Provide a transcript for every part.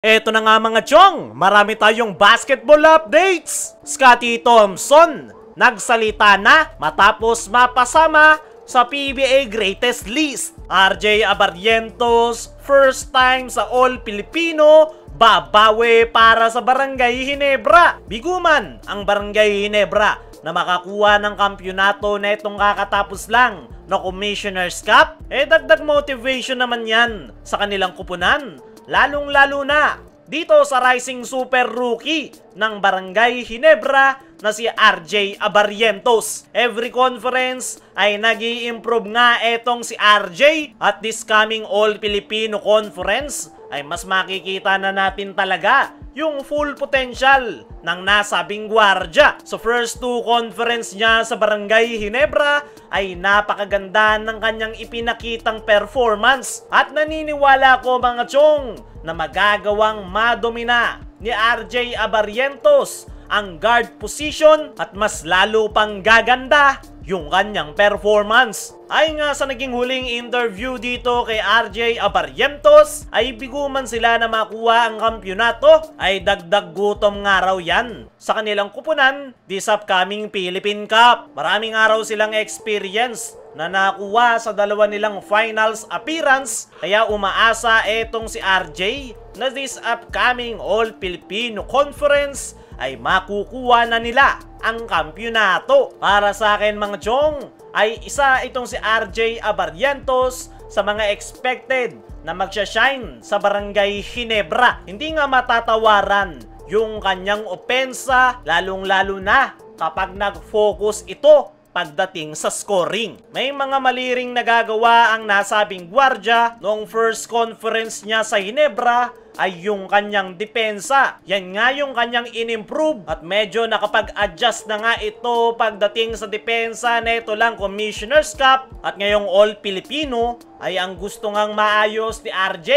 Eto na nga mga chong, marami tayong basketball updates. Scottie Thompson nagsalita na matapos mapasama sa PBA Greatest List. RJ Abarrientos, first time sa All-Filipino, babawi para sa Barangay Ginebra. Biguman ang Barangay Ginebra na makakuha ng kampyonato na itong kakatapos lang na Commissioner's Cup. Dagdag motivation naman yan sa kanilang kupunan. Lalong-lalo na dito sa rising super rookie ng Barangay Ginebra na si RJ Abarrientos. Every conference ay nag-i-improve nga etong si RJ at this coming All-Filipino Conference ay mas makikita na natin talaga yung full potential ng nasabing gwardya. So first two conference niya sa Barangay Ginebra ay napakaganda ng kanyang ipinakitang performance at naniniwala ko mga chong na magagawang madomina ni RJ Abarrientos ang guard position at mas lalo pang gaganda yung kanyang performance. Ay nga sa naging huling interview dito kay RJ Abarrientos ay biguman sila na makuha ang kampyonato ay dagdag gutom nga raw yan sa kanilang kupunan this upcoming Philippine Cup. Maraming araw silang experience na nakuha sa dalawa nilang finals appearance kaya umaasa etong si RJ na this upcoming All-Filipino Conference ay makukuha na nila ang kampyonato. Para sa akin mga chong, ay isa itong si RJ Abarrientos sa mga expected na magsha-shine sa Barangay Ginebra. Hindi nga matatawaran yung kanyang opensa, lalong-lalo na kapag nag-focus ito pagdating sa scoring. May mga mali ring nagagawa ang nasabing gwardya noong first conference niya sa Ginebra ay yung kanyang depensa. Yan nga yung kanyang in-improve at medyo nakapag-adjust na nga ito pagdating sa depensa na ito lang Commissioner's Cup at ngayong All-Filipino ay ang gusto ngang maayos ni RJ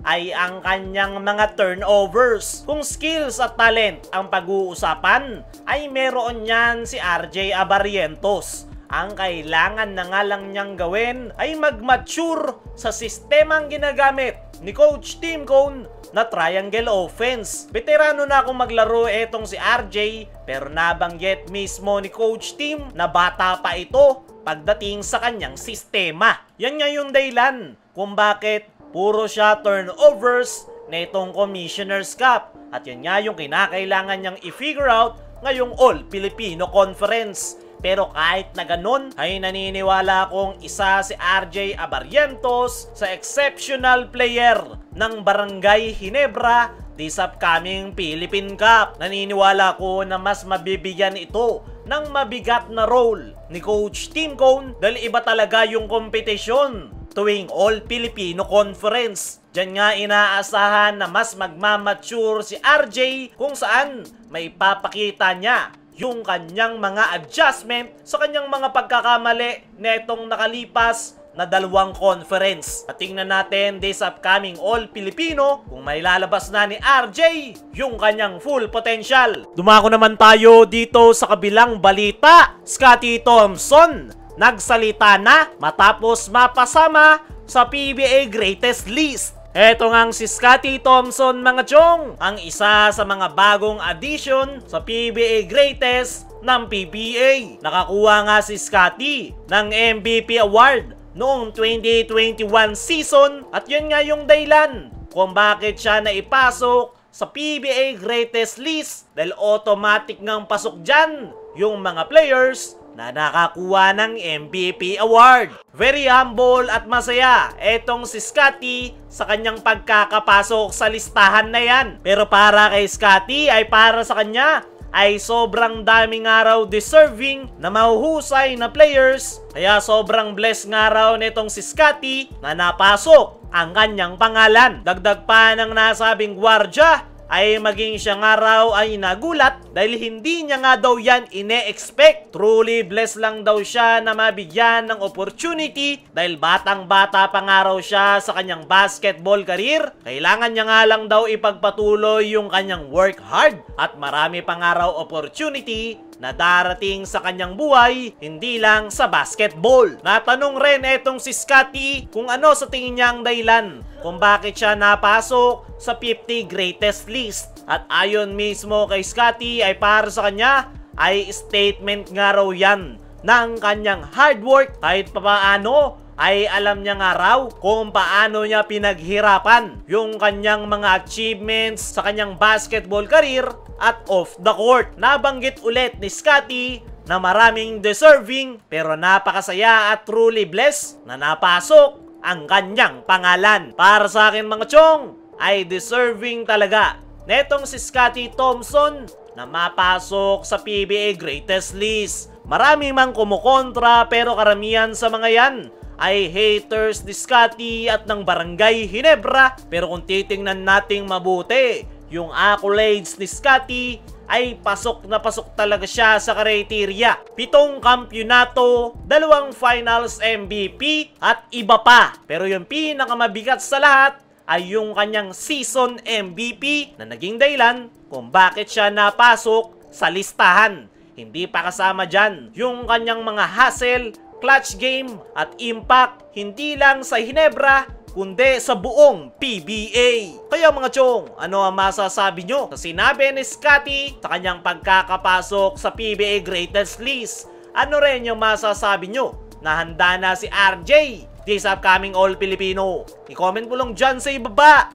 ay ang kanyang mga turnovers. Kung skills at talent ang pag-uusapan, ay meron yan si RJ Abarrientos. Ang kailangan na nga lang niyang gawin ay mag-mature sa sistemang ginagamit ni Coach Tim Cone na triangle offense. Veterano na akong maglaro etong si RJ pero nabanggit mismo ni Coach Tim na bata pa ito pagdating sa kanyang sistema. Yan nga yung dahilan kung bakit puro siya turnovers na itong Commissioner's Cup. At yan nga yung kinakailangan niyang i-figure out ngayong All-Filipino Conference. Pero kahit na ganun, ay naniniwala akong isa si RJ Abarrientos sa exceptional player ng Barangay Ginebra this upcoming Philippine Cup. Naniniwala ko na mas mabibigyan ito ng mabigat na role ni Coach Tim Cone dahil iba talaga yung kompetisyon tuwing All-Filipino Conference. Diyan nga inaasahan na mas magmamature si RJ kung saan may papakita niya yung kanyang mga adjustment sa kanyang mga pagkakamali netong nakalipas na dalawang conference. At tingnan natin this upcoming All-Filipino kung may lalabas na ni RJ yung kanyang full potential. Dumako naman tayo dito sa kabilang balita. Scottie Thompson nagsalita na matapos mapasama sa PBA Greatest List. Eto ngang si Scottie Thompson mga chong, ang isa sa mga bagong addition sa PBA Greatest ng PBA. Nakakuha nga si Scottie ng MVP award noong 2021 season at yun nga yung dahilan kung bakit siya naipasok sa PBA Greatest List dahil automatic ngang pasok dyan yung mga players na nakakuha ng MVP award. Very humble at masaya etong si Scottie sa kanyang pagkakapasok sa listahan na yan. Pero para kay Scottie ay para sa kanya ay sobrang daming araw deserving na mahuhusay na players. Kaya sobrang blessed nga raw nitong si Scottie na napasok ang kanyang pangalan. Dagdag pa ng nasabing gwardya ay maging siya nga raw ay nagulat dahil hindi niya nga daw yan ine-expect. Truly blessed lang daw siya na mabigyan ng opportunity dahil batang-bata pa nga raw siya sa kanyang basketball career. Kailangan niya nga lang daw ipagpatuloy yung kanyang work hard at marami pa nga raw opportunity na darating sa kanyang buhay, hindi lang sa basketball. Natanong rin etong si Scottie kung ano sa tingin niya ang dahilan kung bakit siya napasok sa 50 greatest list. At ayon mismo kay Scottie ay para sa kanya ay statement nga raw yan ng kanyang hard work. Kahit papaano ay alam niya nga raw kung paano niya pinaghirapan yung kanyang mga achievements sa kanyang basketball career at off the court. Nabanggit ulit ni Scottie na maraming deserving pero napakasaya at truly blessed na napasok ang kanyang pangalan. Para sa akin mga chong, ay deserving talaga netong si Scottie Thompson na mapasok sa PBA Greatest List. Marami mang kumukontra pero karamihan sa mga yan ay haters ni Scottie at ng Barangay Ginebra. Pero kung titingnan nating mabuti, yung accolades ni Scottie ay pasok na pasok talaga siya sa kriteria. 7 kampyonato, 2 finals MVP at iba pa. Pero yung pinakamabigat sa lahat ay yung kanyang season MVP na naging dahilan kung bakit siya napasok sa listahan. Hindi pa kasama dyan yung kanyang mga hustle, clutch game at impact hindi lang sa Ginebra kundi sa buong PBA. Kaya mga chong, ano ang masasabi nyo sa sinabi ni Scottie sa kanyang pagkakapasok sa PBA Greatest List? Ano rin yung masasabi nyo na handa na si RJ this upcoming All Filipino? I-comment mo lang dyan sa ibaba.